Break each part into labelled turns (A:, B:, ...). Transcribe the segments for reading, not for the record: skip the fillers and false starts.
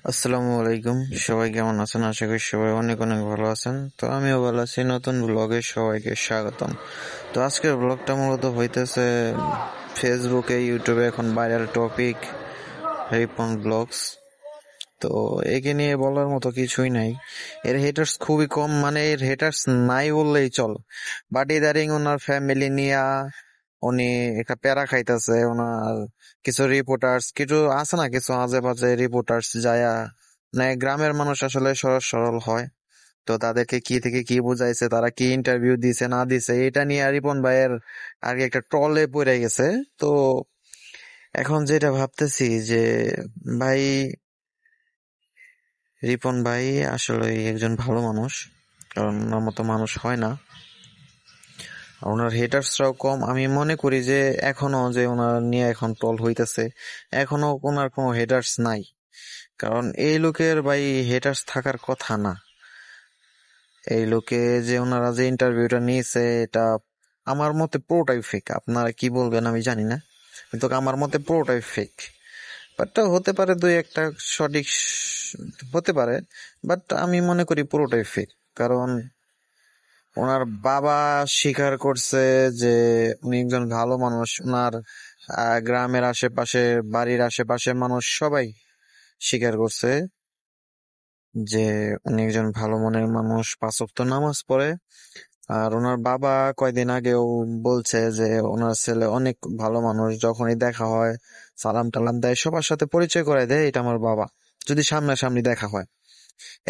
A: আসসালামু আলাইকুম। সবাই কেমন আছেন? আশা করি সবাই অনেক অনেক ভালো আছেন। তো আমিও ভালো আছি। নতুন ব্লগে সবাইকে স্বাগতম। তো আজকের ব্লগটা মূলত হইতেছে ফেসবুকে, ইউটিউবে এখন ভাইরাল টপিক রিপন ব্লগস। তো একে নিয়ে বলার মতো কিছুই নাই। এর হেটার্স খুবই কম, মানে এর হেটার্স নাই বললেই চল। বাট ইদারিং ওনার ফ্যামিলি নিয়া উনি একটা প্যারা খাইতেছে। ওনার কিছু রিপোর্টার্স, কিছু আছে না, কিছু আজে বাজে রিপোর্টার্স যায়া, মানে গ্রামের মানুষ আসলে সহজ সরল হয়। তো তাদেরকে কি থেকে কি বুঝাইছে, তারা কি ইন্টারভিউ দিছে না দিছে, এটা নিয়ে রিপন ভাইয়ের আর কি একটা ট্রলে পড়ে গেছে। তো এখন যেটা ভাবতেছি যে ভাই, রিপন ভাই আসলে একজন ভালো মানুষ, কারণ ওনার মতো মানুষ হয় না। আর ওনার হেটার্সরাও কম। আমি মনে করি যে এখনো যে ওনার নিয়ে এখন ট্রল হইতেছে, এখনো ওনার কোনো হেটার্স নাই। কারণ এই লোকের ভাই হেটার্স থাকার কথা না। এই লোকে যে ওনারা যে ইন্টারভিউটা নিয়েছে, এটা আমার মতে পুরোটাই ফেক। আপনারা কি বলবেন আমি জানি না, কিন্তু আমার মতে পুরোটাই ফেক। বাট হতে পারে দুই একটা সঠিক হতে পারে, বাট আমি মনে করি পুরোটাই ফেক। কারণ ওনার বাবা স্বীকার করছে যে উনি একজন ভালো মানুষ। ওনার গ্রামের আশেপাশে, বাড়ির আশেপাশে মানুষ সবাই স্বীকার করছে যে উনি একজন ভালো মনের মানুষ, পাঁচ ওয়াক্ত নামাজ পড়ে। আর ওনার বাবা কয়দিন আগেও বলছে যে ওনার ছেলে অনেক ভালো মানুষ, যখনই দেখা হয় সালাম টালাম দেয়, সবার সাথে পরিচয় করে দেয়, এটা আমার বাবা, যদি সামনাসামনি দেখা হয়।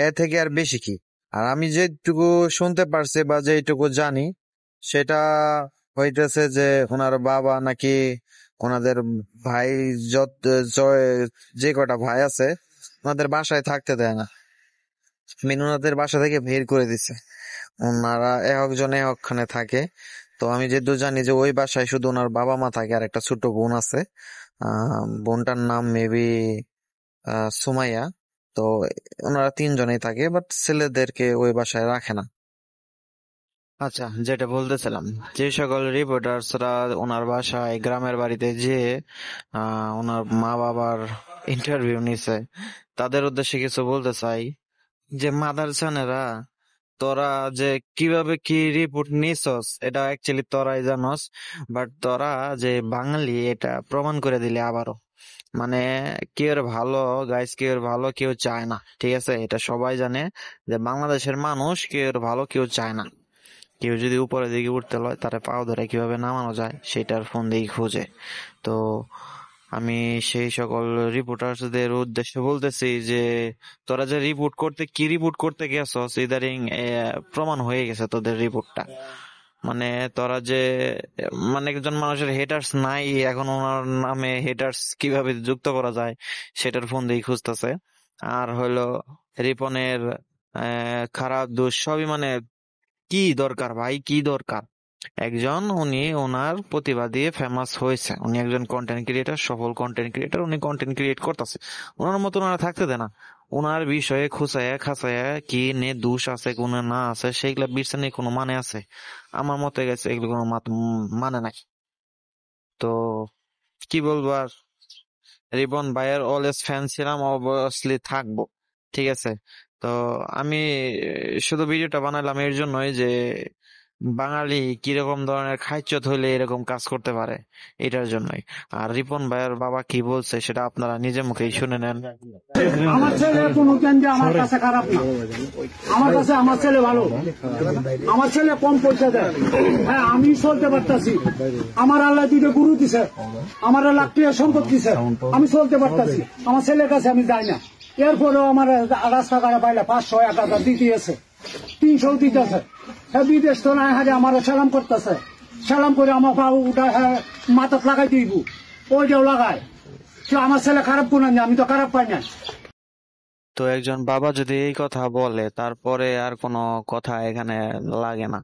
A: এ থেকে আর বেশি কি? আর আমি যেটুকু শুনতে পারছি বা যেটুকু জানি, সেটা হইতেছে যে ওনার বাবা নাকি ওনাদের ভাই, যত যে কটা ভাই আছে ওনাদের বাসায় থাকতে দেয় না। ওনাদের বাসা থেকে বের করে দিছে। ওনারা একজনে একখানে থাকে। তো আমি যেহেতু জানি যে ওই বাসায় শুধু ওনার বাবা মা থাকে, আর একটা ছোট বোন আছে। বোনটার নাম মেবি সুমাইয়া। তো ওনারা তিনজনেই থাকে, বাট ছেলেদেরকে ওই বাসায় রাখে না। আচ্ছা, যেটা বলতেছিলাম, যে সকল রিপোর্টার্সরা ওনার বাসায়, গ্রামের বাড়িতে যে ওনার মা বাবার ইন্টারভিউ নিছে, তাদের উদ্দেশ্যে কিছু বলতে চাই যে মাদারসানেরা, তোরা যে কিভাবে কি রিপোর্ট নিছস এটা অ্যাকচুয়ালি তোরাই জানস। বাট তোরা যে বাঙালি এটা প্রমাণ করে দিলে আবারও, মানে কেউ ভালো, গাইস, কেউ ভালো কেউ চায় না, ঠিক আছে? এটা সবাই জানে যে বাংলাদেশের মানুষ কেউ ভালো কেউ চায় না। কেউ যদি উপরের দিকে উঠতে লয়, তারা পাও ধরে কিভাবে নামানো যায় সেটার ফোন দিয়ে খুঁজে। তো আমি সেই সকল রিপোর্টার্সদের উদ্দেশ্যে বলতেছি যে তোরা যে রিপোর্ট করতে, কি রিপোর্ট করতে গেছস, ইদারিং প্রমাণ হয়ে গেছে তোদের রিপোর্টটা। মানে তোরা যে, মানে একজন মানুষের হেটার্স নাই, এখন ওনার নামে হেটার্স কিভাবে যুক্ত করা যায় সেটার ফোন দিয়ে খুঁজতেছে। আর হলো রিপনের খারাপ দোষ সবই, মানে কি দরকার ভাই, কি দরকার? একজন, উনি ওনার প্রতিভা দিয়ে ফেমাস হয়েছে, উনি একজন কন্টেন্ট ক্রিয়েটার, সফল কন্টেন্ট ক্রিয়েটার, উনি কন্টেন্ট ক্রিয়েট করতেছে। ওনার মতো ওনারা থাকতে দেয় না। ওনার বিষয়ে খুঁচায়া খাঁচায়া কি নে দোষ আছে কোন না আছে সেইগুলা বিচার কোনো মানে আছে? আমার মতে গেছে এগুলো কোনো মানে নাই। তো কি বলবো আর, রিবন ভাইয়ের অলওয়েজ ফ্যান ছিলাম, অবভিয়াসলি থাকবো, ঠিক আছে? তো আমি শুধু ভিডিওটা বানালাম এর জন্যই যে বাঙালি কিরকম ধরনের খাইচ্চত হইলে এরকম কাজ করতে পারে, এটার জন্যই। আর রিপন ভাইয়ের বাবা কি বলছে সেটা আপনারা নিজে মুখেই শুনে নেন।
B: আমার ছেলে কোনো কেন্দ্রে আমার কাছে খারাপ না, আমার কাছে আমার ছেলে ভালো। আমার ছেলে কম পয়সা দেয়, হ্যাঁ আমি চলতে পারতাছি। আমার আল্লাহ দুটো গুরু দিছে, আমার লাখ টাকা সম্পদ দিছে, আমি চলতে পারতাছি। আমার ছেলের কাছে আমি যাই না। এরপরেও আমার রাস্তাঘাটে পাইলে 500-1000 দিতেছে, 300 দিতেছে। হ্যাঁ বিদেশ তো নাই, হারে আমার সালাম করতেছে, সালাম করে আমার পা উঠা হ্যাঁ মাথাত লাগাই দিব, ওইটাও লাগায়। আমার ছেলে খারাপ কোন, আমি তো খারাপ পাই না।
A: তো একজন বাবা যদি এই কথা বলে, তারপরে আর কোনো কথা এখানে লাগে না।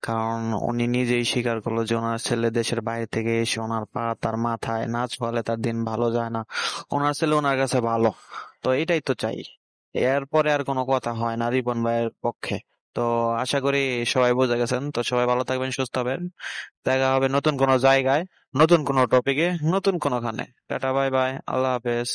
A: কারণ উনি নিজেই স্বীকার করলো যে ওনার ছেলে দেশের বাইরে থেকে এসে ওনার পা তার মাথায় নাচ ফলে তার দিন ভালো যায় না। ওনার ছেলে ওনার কাছে ভালো, তো এটাই তো চাই। এরপরে আর কোনো কথা হয় না রিপন ভাইয়ের পক্ষে। তো আশা করি সবাই বুঝে গেছেন। তো সবাই ভালো থাকবেন, সুস্থ হবেন। দেখা হবে নতুন কোনো জায়গায়, নতুন কোনো টপিকে, নতুন কোনোখানে। টাটা, বাই বাই, আল্লাহ হাফেজ।